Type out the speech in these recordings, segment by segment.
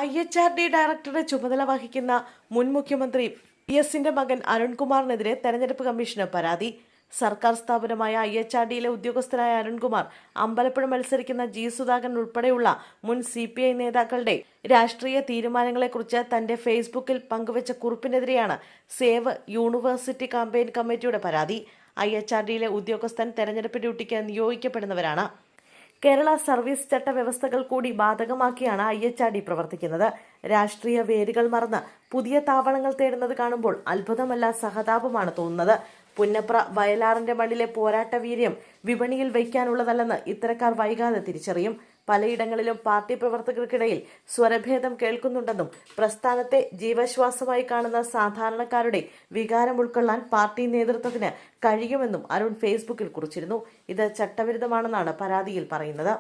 IHRD ഡയറക്ടറുടെ ചുമതല വഹിക്കുന്ന മുൻ മുഖ്യമന്ത്രി എസിന്റെ മകൻ അരുൺകുമാറിനെതിരെ തെരഞ്ഞെടുപ്പ് കമ്മീഷന് പരാതി. സർക്കാർ സ്ഥാപനമായ IHRDയിലെ ഉദ്യോഗസ്ഥനായ അരുൺകുമാർ അമ്പലപ്പുഴ മത്സരിക്കുന്ന G. സുധാകരൻ ഉൾപ്പെടെയുള്ള മുൻ CPI നേതാക്കളുടെ രാഷ്ട്രീയ തീരുമാനങ്ങളെക്കുറിച്ച് തന്റെ ഫേസ്ബുക്കിൽ പങ്കുവച്ച കുറിപ്പിനെതിരെയാണ് സേവ് യൂണിവേഴ്സിറ്റി കാമ്പയിൻ കമ്മിറ്റിയുടെ പരാതി. IHRDയിലെ ഉദ്യോഗസ്ഥൻ തെരഞ്ഞെടുപ്പ് ഡ്യൂട്ടിക്ക് നിയോഗിക്കപ്പെടുന്നവരാണ്. കേരള സർവീസ് ചട്ട വ്യവസ്ഥകൾ കൂടി ബാധകമാക്കിയാണ് IHRD പ്രവർത്തിക്കുന്നത്. രാഷ്ട്രീയ വേരുകൾ മറന്ന് പുതിയ താവളങ്ങൾ തേടുന്നത് കാണുമ്പോൾ അത്ഭുതമല്ല, സഹതാപമാണ് തോന്നുന്നത്. പുന്നപ്ര വയലാറിന്റെ മണ്ണിലെ പോരാട്ട വീര്യം വിപണിയിൽ വയ്ക്കാനുള്ളതല്ലെന്ന് ഇത്തരക്കാർ വൈകാതെ തിരിച്ചറിയും. പലയിടങ്ങളിലും പാർട്ടി പ്രവർത്തകർക്കിടയിൽ സ്വരഭേദം കേൾക്കുന്നുണ്ടെന്നും പ്രസ്ഥാനത്തെ ജീവശ്വാസമായി കാണുന്ന സാധാരണക്കാരുടെ വികാരം ഉൾക്കൊള്ളാൻ പാർട്ടി നേതൃത്വത്തിന് കഴിയുമെന്നും അരുൺ ഫേസ്ബുക്കിൽ കുറിച്ചിരുന്നു. ഇത് ചട്ടവിരുദ്ധമാണെന്നാണ് പരാതിയിൽ പറയുന്നത്.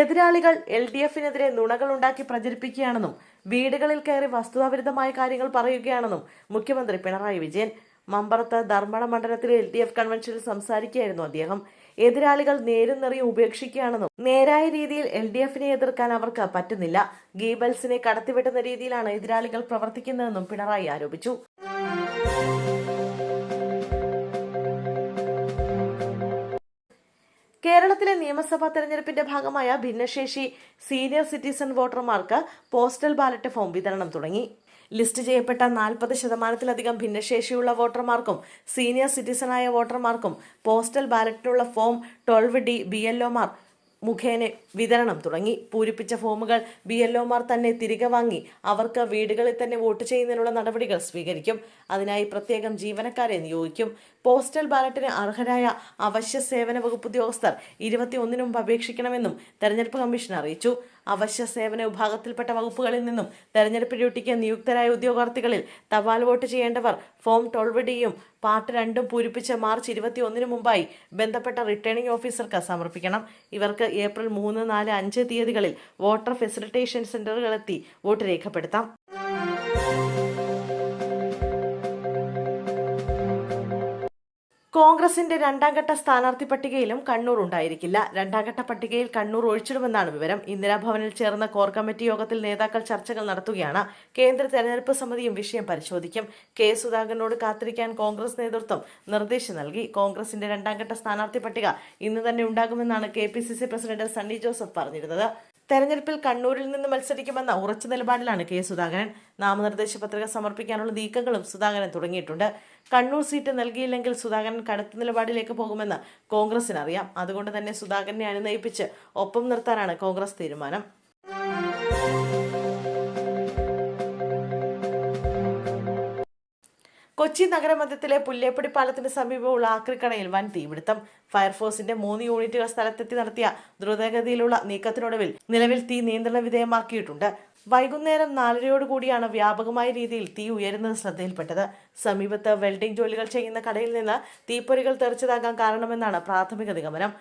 എതിരാളികൾ LDFനെതിരെ നുണകളുണ്ടാക്കി പ്രചരിപ്പിക്കുകയാണെന്നും വീടുകളിൽ കയറി വസ്തുതാവിരുദ്ധമായ കാര്യങ്ങൾ പറയുകയാണെന്നും മുഖ്യമന്ത്രി പിണറായി വിജയൻ മമ്പറത്ത് ധർമ്മട മണ്ഡലത്തിലെ LDF കൺവെൻഷനിൽ സംസാരിക്കുകയായിരുന്നു അദ്ദേഹം. എതിരാളികൾ നേരും നെറിയും ഉപേക്ഷിക്കുകയാണെന്നും നേരായ രീതിയിൽ LDFനെ എതിർക്കാൻ അവർക്ക് പറ്റുന്നില്ല. ഗീബൽസിനെ കടത്തിവെട്ടുന്ന രീതിയിലാണ് എതിരാളികൾ പ്രവർത്തിക്കുന്നതെന്നും പിണറായി ആരോപിച്ചു. കേരളത്തിലെ നിയമസഭാ തെരഞ്ഞെടുപ്പിന്റെ ഭാഗമായ ഭിന്നശേഷി സീനിയർ സിറ്റിസൺ വോട്ടർമാർക്ക് പോസ്റ്റൽ ബാലറ്റ് ഫോം വിതരണം തുടങ്ങി. ലിസ്റ്റ് ചെയ്യപ്പെട്ട 40% ഭിന്നശേഷിയുള്ള വോട്ടർമാർക്കും സീനിയർ സിറ്റിസണായ വോട്ടർമാർക്കും പോസ്റ്റൽ ബാലറ്റിനുള്ള ഫോം 12D BLOമാർ മുഖേന വിതരണം തുടങ്ങി. പൂരിപ്പിച്ച ഫോമുകൾ BLOമാർ തന്നെ തിരികെ വാങ്ങി അവർക്ക് വീടുകളിൽ തന്നെ വോട്ട് ചെയ്യുന്നതിനുള്ള നടപടികൾ സ്വീകരിക്കും. അതിനായി പ്രത്യേകം ജീവനക്കാരെ നിയോഗിക്കും. പോസ്റ്റൽ ബാലറ്റിന് അർഹരായ അവശ്യ സേവന വകുപ്പ് ഉദ്യോഗസ്ഥർ 21 മുമ്പ് അപേക്ഷിക്കണമെന്നും തെരഞ്ഞെടുപ്പ് കമ്മീഷൻ അറിയിച്ചു. അവശ്യ സേവന വിഭാഗത്തിൽപ്പെട്ട വകുപ്പുകളിൽ നിന്നും തെരഞ്ഞെടുപ്പ് ഡ്യൂട്ടിക്ക് നിയുക്തരായ ഉദ്യോഗാർത്ഥികളിൽ തപാൽ വോട്ട് ചെയ്യേണ്ടവർ ഫോം 12Dയും പാർട്ട് 2ഉം പൂരിപ്പിച്ച് മാർച്ച് 21 മുമ്പായി ബന്ധപ്പെട്ട റിട്ടേണിംഗ് ഓഫീസർക്ക് സമർപ്പിക്കണം. ഇവർക്ക് ഏപ്രിൽ 3, 4, 5 തീയതികളിൽ വോട്ടർ ഫെസിലിറ്റേഷൻ സെന്ററുകളെത്തി വോട്ട് രേഖപ്പെടുത്താം. കോൺഗ്രസിന്റെ രണ്ടാംഘട്ട സ്ഥാനാർത്ഥി പട്ടികയിലും കണ്ണൂർ ഉണ്ടായിരിക്കില്ല. രണ്ടാംഘട്ട പട്ടികയിൽ കണ്ണൂർ ഒഴിച്ചിടുമെന്നാണ് വിവരം. ഇന്ദിരാഭവനിൽ ചേർന്ന കോർ കമ്മിറ്റി യോഗത്തിൽ നേതാക്കൾ ചർച്ചകൾ നടത്തുകയാണ്. കേന്ദ്ര തെരഞ്ഞെടുപ്പ് സമിതിയും വിഷയം പരിശോധിക്കും. K. സുധാകരനോട് കാത്തിരിക്കാൻ കോൺഗ്രസ് നേതൃത്വം നിർദ്ദേശം നൽകി. കോൺഗ്രസിന്റെ രണ്ടാംഘട്ട സ്ഥാനാർത്ഥി പട്ടിക ഇന്ന് തന്നെ ഉണ്ടാകുമെന്നാണ് KPCC പ്രസിഡന്റ് സണ്ണി ജോസഫ് പറഞ്ഞിരുന്നത്. തെരഞ്ഞെടുപ്പിൽ കണ്ണൂരിൽ നിന്ന് മത്സരിക്കുമെന്ന ഉറച്ച നിലപാടിലാണ് K. സുധാകരൻ. നാമനിർദ്ദേശ പത്രിക സമർപ്പിക്കാനുള്ള നീക്കങ്ങളും സുധാകരൻ തുടങ്ങിയിട്ടുണ്ട്. കണ്ണൂർ സീറ്റ് നൽകിയില്ലെങ്കിൽ സുധാകരൻ കടുത്ത നിലപാടിലേക്ക് പോകുമെന്ന് കോൺഗ്രസിന് അറിയാം. അതുകൊണ്ട് തന്നെ സുധാകരനെ അനുനയിപ്പിച്ച് ഒപ്പം നിർത്താനാണ് കോൺഗ്രസ് തീരുമാനം. കൊച്ചി നഗരമധ്യത്തിലെ പുല്ലേപ്പടി പാലത്തിന് സമീപമുള്ള ആക്രിക്കടയിൽ വൻ തീപിടുത്തം. ഫയർഫോഴ്സിന്റെ 3 യൂണിറ്റുകൾ സ്ഥലത്തെത്തി നടത്തിയ ദ്രുതഗതിയിലുള്ള നീക്കത്തിനൊടുവിൽ നിലവിൽ തീ നിയന്ത്രണ വിധേയമാക്കിയിട്ടുണ്ട്. വൈകുന്നേരം 4:30 വ്യാപകമായ രീതിയിൽ തീ ഉയരുന്നത് ശ്രദ്ധയിൽപ്പെട്ടത്. സമീപത്ത് വെൽഡിംഗ് ജോലികൾ ചെയ്യുന്ന കടയിൽ നിന്ന് തീപ്പൊരികൾ തെറിച്ചതാകാൻ കാരണമെന്നാണ് പ്രാഥമിക നിഗമനം.